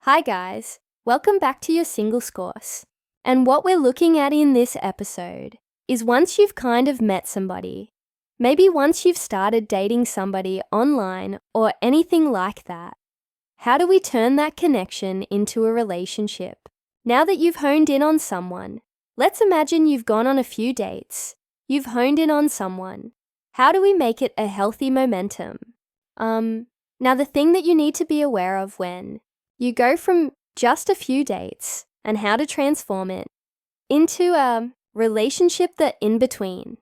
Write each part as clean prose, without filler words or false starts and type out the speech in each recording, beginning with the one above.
Hi guys, welcome back to your singles course. And what we're looking at in this episode is once you've kind of met somebody, maybe once you've started dating somebody online or anything like that, how do we turn that connection into a relationship? Now that you've honed in on someone, let's imagine you've gone on a few dates. You've honed in on someone. How do we make it a healthy momentum? Now the thing that you need to be aware of when you go from just a few dates and how to transform it into a relationship that in between.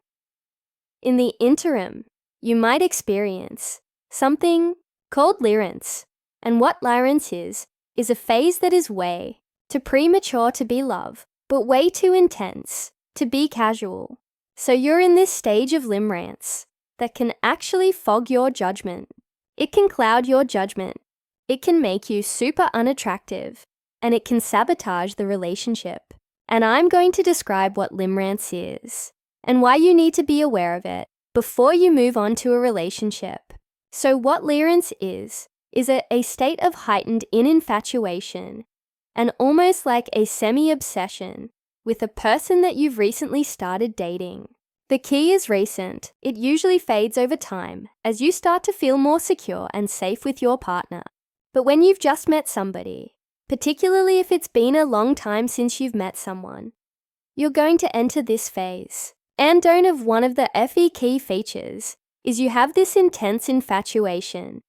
In the interim, you might experience something called lyrance. And what lyrance is a phase that is way too premature to be love, but way too intense to be casual. So you're in this stage of limerance that can actually fog your judgment. It can cloud your judgment. It can make you super unattractive, and it can sabotage the relationship. And I'm going to describe what limerance is and why you need to be aware of it before you move on to a relationship. So what lyrance is a state of heightened infatuation and almost like a semi-obsession with a person that you've recently started dating. The key is recent. It usually fades over time as you start to feel more secure and safe with your partner. But when you've just met somebody, particularly if it's been a long time since you've met someone, you're going to enter this phase. And one of the FE key features is you have this intense infatuation.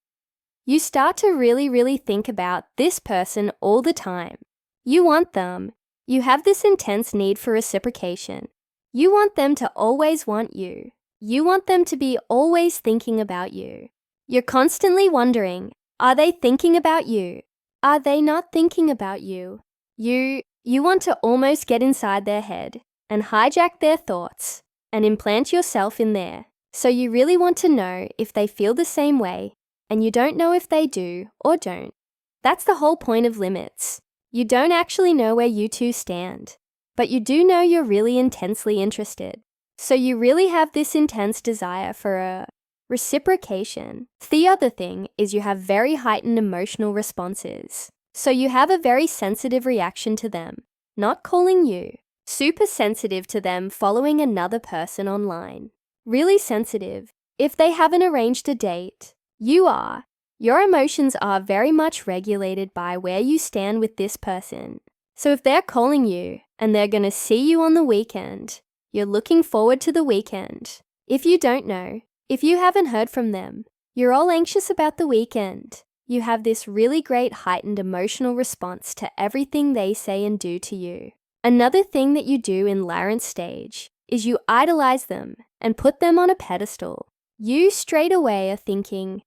You start to really think about this person all the time. You want them. You have this intense need for reciprocation. You want them to always want you. You want them to be always thinking about you. You're constantly wondering, are they thinking about you? Are they not thinking about you? You want to almost get inside their head and hijack their thoughts and implant yourself in there. So you really want to know if they feel the same way, and you don't know if they do or don't. That's the whole point of limits. You don't actually know where you two stand, but you do know you're really intensely interested. So you really have this intense desire for a reciprocation. The other thing is you have very heightened emotional responses. So you have a very sensitive reaction to them, not calling you. Super sensitive to them following another person online. Really sensitive. If they haven't arranged a date, you are. Your emotions are very much regulated by where you stand with this person. So if they're calling you and they're going to see you on the weekend, you're looking forward to the weekend. If you don't know, if you haven't heard from them, you're all anxious about the weekend. You have this really great heightened emotional response to everything they say and do to you. Another thing that you do in lyrance stage is you idolize them and put them on a pedestal. You straight away are thinking,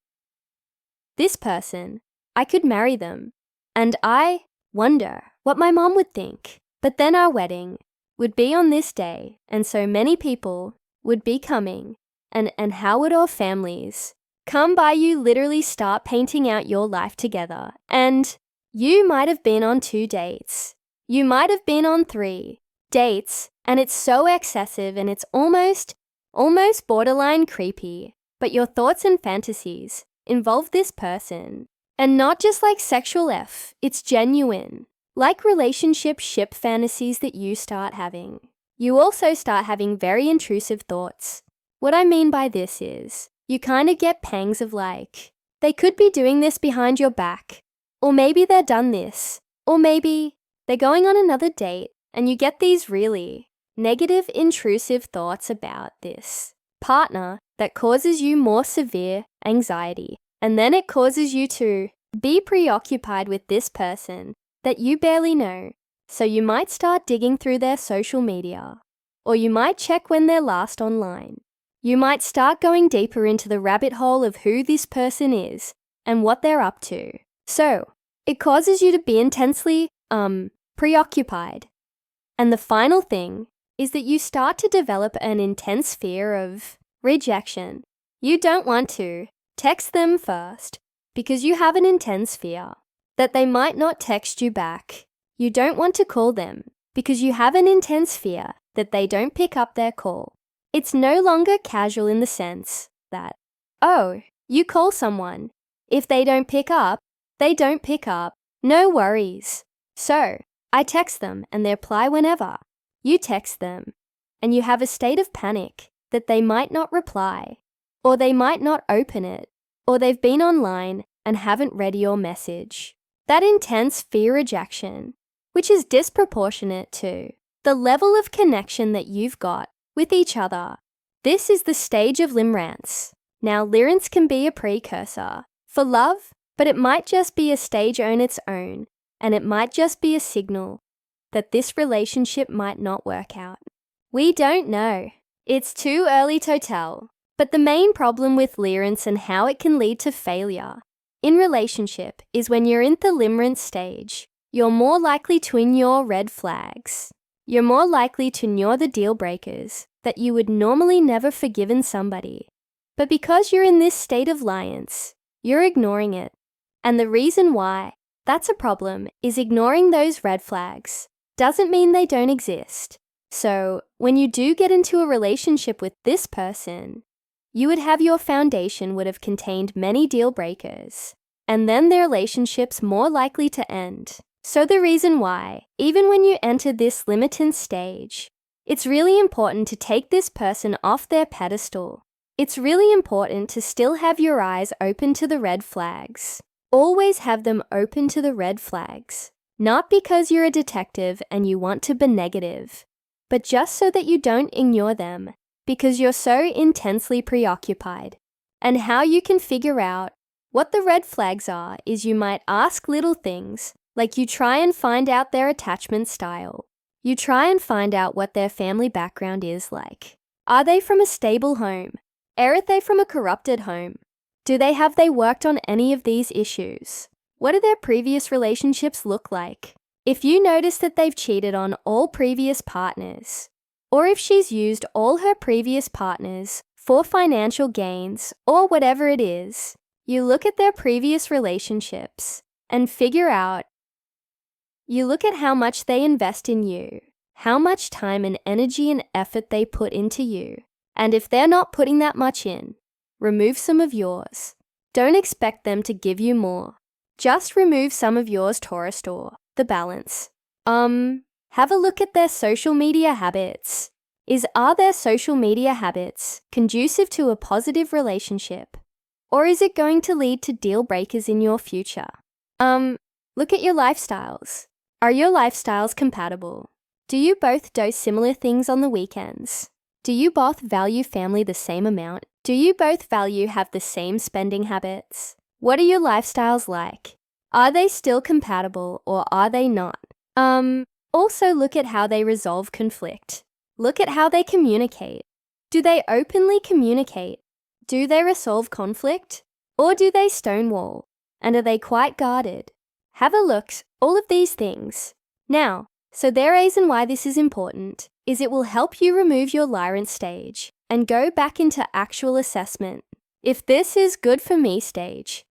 this person, I could marry them. And I wonder what my mom would think. But then our wedding would be on this day, and so many people would be coming. And how would our families come by? You literally start painting out your life together. And you might have been on 2 dates. You might have been on 3 dates, and it's so excessive and it's almost borderline creepy. But your thoughts and fantasies involve this person. And not just like sexual it's genuine. Like relationship ship fantasies that you start having. You also start having very intrusive thoughts. What I mean by this is, you kind of get pangs of like, they could be doing this behind your back, or maybe they're done this, or maybe they're going on another date, and you get these really negative, intrusive thoughts about this partner that causes you more severe anxiety, and then it causes you to be preoccupied with this person that you barely know. So you might start digging through their social media, or you might check when they're last online. You might start going deeper into the rabbit hole of who this person is and what they're up to. So it causes you to be intensely, preoccupied. And the final thing is that you start to develop an intense fear of rejection. You don't want to text them first because you have an intense fear that they might not text you back. You don't want to call them because you have an intense fear that they don't pick up their call. It's no longer casual in the sense that, oh, you call someone. If they don't pick up, they don't pick up. No worries. So, I text them and they reply whenever. You text them and you have a state of panic that they might not reply, or they might not open it, or they've been online and haven't read your message. That intense fear rejection, which is disproportionate to the level of connection that you've got with each other. This is the stage of limerence. Now, limerence can be a precursor for love, but it might just be a stage on its own, and it might just be a signal that this relationship might not work out. We don't know. It's too early to tell. But the main problem with limerence and how it can lead to failure in relationship is when you're in the limerence stage, you're more likely to ignore red flags. You're more likely to ignore the deal breakers that you would normally never forgive in somebody. But because you're in this state of limerence, you're ignoring it. And the reason why that's a problem is ignoring those red flags doesn't mean they don't exist. So when you do get into a relationship with this person, you would have your foundation would have contained many deal breakers, and then the relationship's more likely to end. So the reason why, even when you enter this limerence stage, it's really important to take this person off their pedestal. It's really important to still have your eyes open to the red flags. Always have them open to the red flags. Not because you're a detective and you want to be negative, but just so that you don't ignore them because you're so intensely preoccupied. And how you can figure out what the red flags are is you might ask little things, like you try and find out their attachment style. You try and find out what their family background is like. Are they from a stable home? Are they from a corrupted home? Do they worked on any of these issues? What do their previous relationships look like? If you notice that they've cheated on all previous partners, or if she's used all her previous partners for financial gains or whatever it is, you look at their previous relationships and figure out, you look at how much they invest in you, how much time and energy and effort they put into you, and if they're not putting that much in, remove some of yours. Don't expect them to give you more. Just remove some of yours to restore the balance. Have a look at their social media habits. Are their social media habits conducive to a positive relationship? Or is it going to lead to deal breakers in your future? Look at your lifestyles. Are your lifestyles compatible? Do you both do similar things on the weekends? Do you both value family the same amount? Do you both have the same spending habits? What are your lifestyles like? Are they still compatible or are they not? Also look at how they resolve conflict. Look at how they communicate. Do they openly communicate? Do they resolve conflict? Or do they stonewall? And are they quite guarded? Have a look, all of these things. Now, so the reason why this is important is it will help you remove your limerence stage and go back into actual assessment. If this is good for me stage,